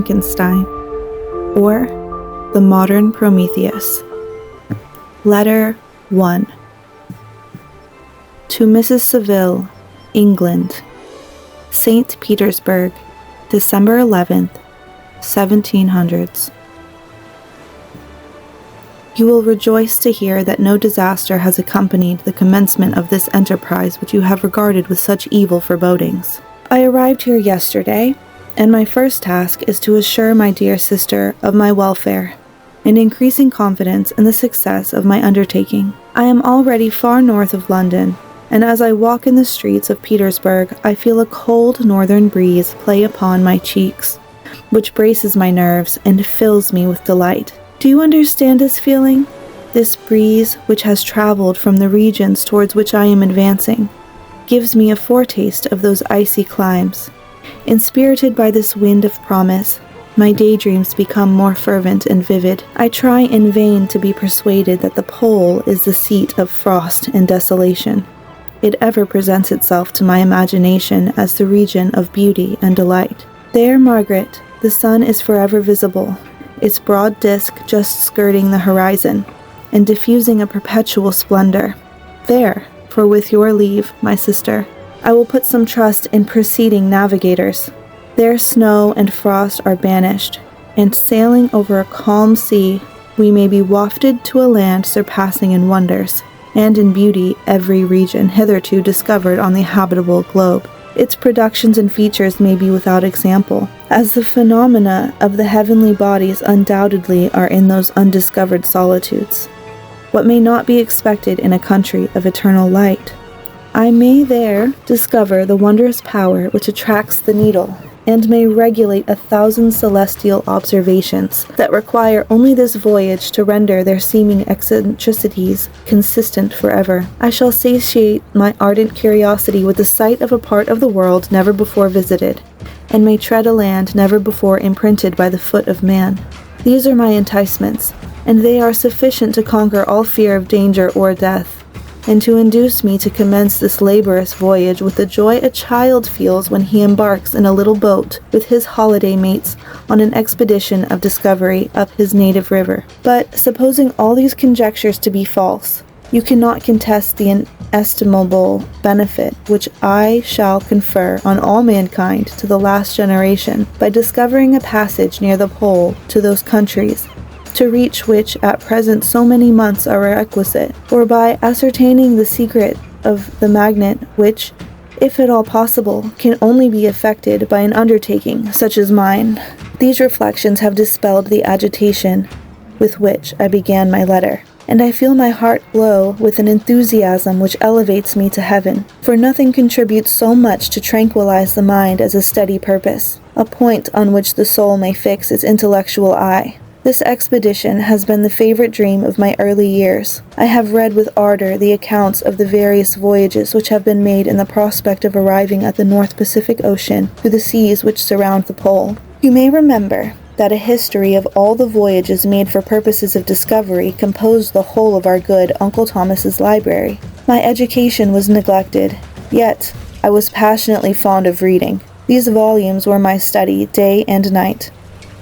Frankenstein, or the Modern Prometheus. Letter 1. To Mrs. Saville, England, St. Petersburg, December 11th, 1700s. You will rejoice to hear that no disaster has accompanied the commencement of this enterprise which you have regarded with such evil forebodings. I arrived here yesterday, and my first task is to assure my dear sister of my welfare, and increasing confidence in the success of my undertaking. I am already far north of London, and as I walk in the streets of Petersburg, I feel a cold northern breeze play upon my cheeks, which braces my nerves and fills me with delight. Do you understand this feeling? This breeze, which has traveled from the regions towards which I am advancing, gives me a foretaste of those icy climes. Inspirited by this wind of promise, my daydreams become more fervent and vivid. I try in vain to be persuaded that the pole is the seat of frost and desolation. It ever presents itself to my imagination as the region of beauty and delight. There, Margaret, the sun is forever visible, its broad disk just skirting the horizon, and diffusing a perpetual splendor. There, for with your leave, my sister, I will put some trust in preceding navigators. There snow and frost are banished, and sailing over a calm sea, we may be wafted to a land surpassing in wonders, and in beauty every region hitherto discovered on the habitable globe. Its productions and features may be without example, as the phenomena of the heavenly bodies undoubtedly are in those undiscovered solitudes. What may not be expected in a country of eternal light? I may there discover the wondrous power which attracts the needle, and may regulate 1,000 celestial observations that require only this voyage to render their seeming eccentricities consistent forever. I shall satiate my ardent curiosity with the sight of a part of the world never before visited, and may tread a land never before imprinted by the foot of man. These are my enticements, and they are sufficient to conquer all fear of danger or death, and to induce me to commence this laborious voyage with the joy a child feels when he embarks in a little boat with his holiday mates on an expedition of discovery up his native river. But, supposing all these conjectures to be false, you cannot contest the inestimable benefit which I shall confer on all mankind to the last generation by discovering a passage near the pole to those countries to reach which at present so many months are requisite, or by ascertaining the secret of the magnet which, if at all possible, can only be effected by an undertaking such as mine. These reflections have dispelled the agitation with which I began my letter, and I feel my heart glow with an enthusiasm which elevates me to heaven, for nothing contributes so much to tranquilize the mind as a steady purpose, a point on which the soul may fix its intellectual eye. This expedition has been the favorite dream of my early years. I have read with ardor the accounts of the various voyages which have been made in the prospect of arriving at the North Pacific Ocean through the seas which surround the pole. You may remember that a history of all the voyages made for purposes of discovery composed the whole of our good Uncle Thomas's library. My education was neglected, yet I was passionately fond of reading. These volumes were my study day and night,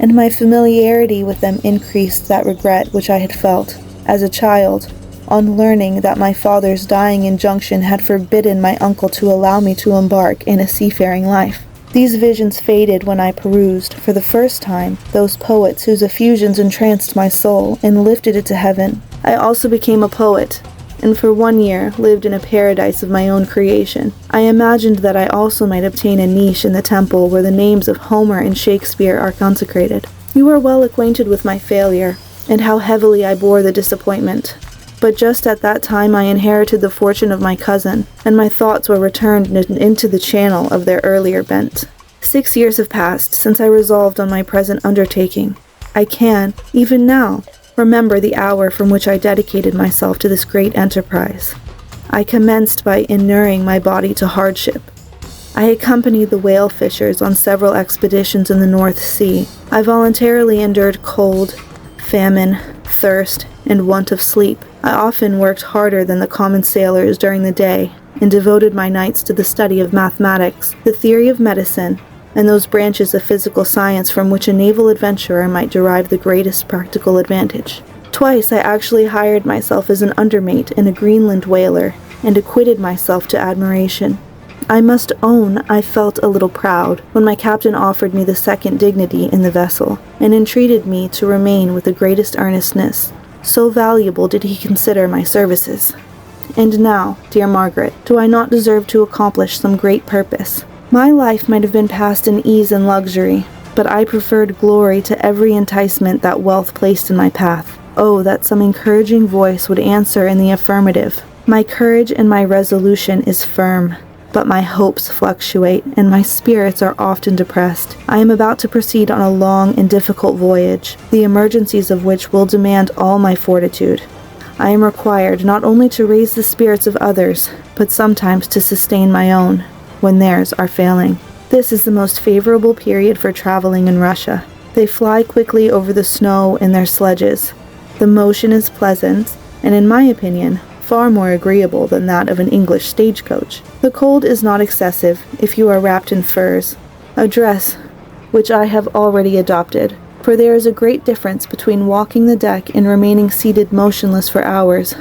and my familiarity with them increased that regret which I had felt, as a child, on learning that my father's dying injunction had forbidden my uncle to allow me to embark in a seafaring life. These visions faded when I perused, for the first time, those poets whose effusions entranced my soul and lifted it to heaven. I also became a poet, and for 1 year lived in a paradise of my own creation. I imagined that I also might obtain a niche in the temple where the names of Homer and Shakespeare are consecrated. You are well acquainted with my failure, and how heavily I bore the disappointment. But just at that time I inherited the fortune of my cousin, and my thoughts were returned into the channel of their earlier bent. 6 years have passed since I resolved on my present undertaking. I can, even now, remember the hour from which I dedicated myself to this great enterprise. I commenced by inuring my body to hardship. I accompanied the whale fishers on several expeditions in the North Sea. I voluntarily endured cold, famine, thirst, and want of sleep. I often worked harder than the common sailors during the day, and devoted my nights to the study of mathematics, the theory of medicine, and those branches of physical science from which a naval adventurer might derive the greatest practical advantage. Twice I actually hired myself as an undermate in a Greenland whaler, and acquitted myself to admiration. I must own I felt a little proud when my captain offered me the second dignity in the vessel, and entreated me to remain with the greatest earnestness. So valuable did he consider my services. And now, dear Margaret, do I not deserve to accomplish some great purpose? My life might have been passed in ease and luxury, but I preferred glory to every enticement that wealth placed in my path. Oh, that some encouraging voice would answer in the affirmative. My courage and my resolution is firm, but my hopes fluctuate, and my spirits are often depressed. I am about to proceed on a long and difficult voyage, the emergencies of which will demand all my fortitude. I am required not only to raise the spirits of others, but sometimes to sustain my own, when theirs are failing. This is the most favorable period for traveling in Russia. They fly quickly over the snow in their sledges. The motion is pleasant, and in my opinion, far more agreeable than that of an English stagecoach. The cold is not excessive if you are wrapped in furs, a dress which I have already adopted, for there is a great difference between walking the deck and remaining seated motionless for hours,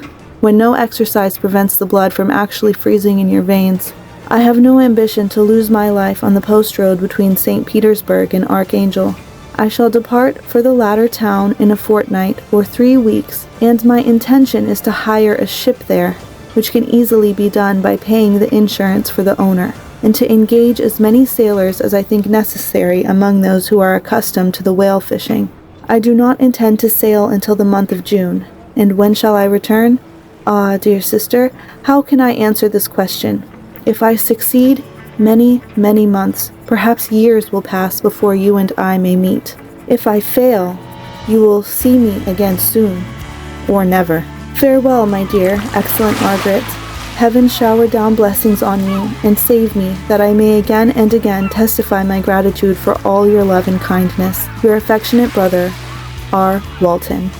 when no exercise prevents the blood from actually freezing in your veins. I have no ambition to lose my life on the post road between St. Petersburg and Archangel. I shall depart for the latter town in a fortnight or 3 weeks, and my intention is to hire a ship there, which can easily be done by paying the insurance for the owner, and to engage as many sailors as I think necessary among those who are accustomed to the whale fishing. I do not intend to sail until the month of June, and when shall I return? Ah, dear sister, how can I answer this question? If I succeed, many, many months, perhaps years will pass before you and I may meet. If I fail, you will see me again soon, or never. Farewell, my dear, excellent Margaret. Heaven shower down blessings on you, and save me, that I may again and again testify my gratitude for all your love and kindness. Your affectionate brother, R. Walton.